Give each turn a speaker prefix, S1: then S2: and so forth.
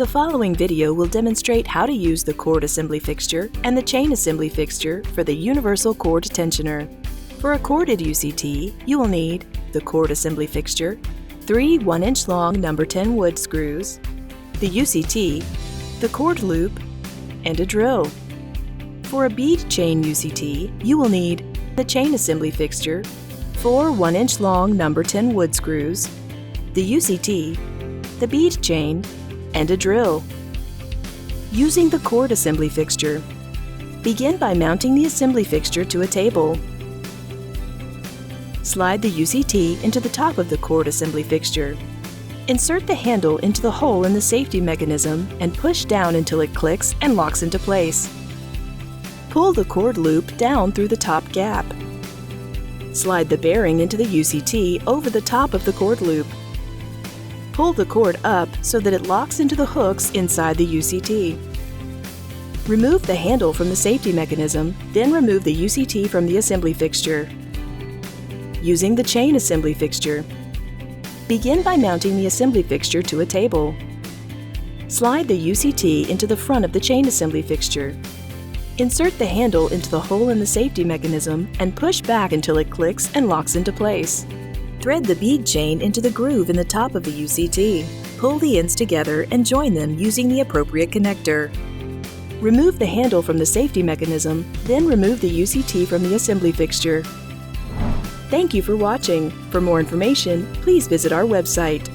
S1: The following video will demonstrate how to use the cord assembly fixture and the chain assembly fixture for the universal cord tensioner. For a corded UCT, you will need the cord assembly fixture, 3 1-inch long No. 10 wood screws, the UCT, the cord loop, and a drill. For a bead chain UCT, you will need the chain assembly fixture, 4 1-inch long No. 10 wood screws, the UCT, the bead chain, and a drill. Using the cord assembly fixture, begin by mounting the assembly fixture to a table. Slide the UCT into the top of the cord assembly fixture. Insert the handle into the hole in the safety mechanism and push down until it clicks and locks into place. Pull the cord loop down through the top gap. Slide the bearing into the UCT over the top of the cord loop. Pull the cord up so that it locks into the hooks inside the UCT. Remove the handle from the safety mechanism, then remove the UCT from the assembly fixture. Using the chain assembly fixture, begin by mounting the assembly fixture to a table. Slide the UCT into the front of the chain assembly fixture. Insert the handle into the hole in the safety mechanism and push back until it clicks and locks into place. Thread the bead chain into the groove in the top of the UCT. Pull the ends together and join them using the appropriate connector. Remove the handle from the safety mechanism, then remove the UCT from the assembly fixture. Thank you for watching. For more information, please visit our website.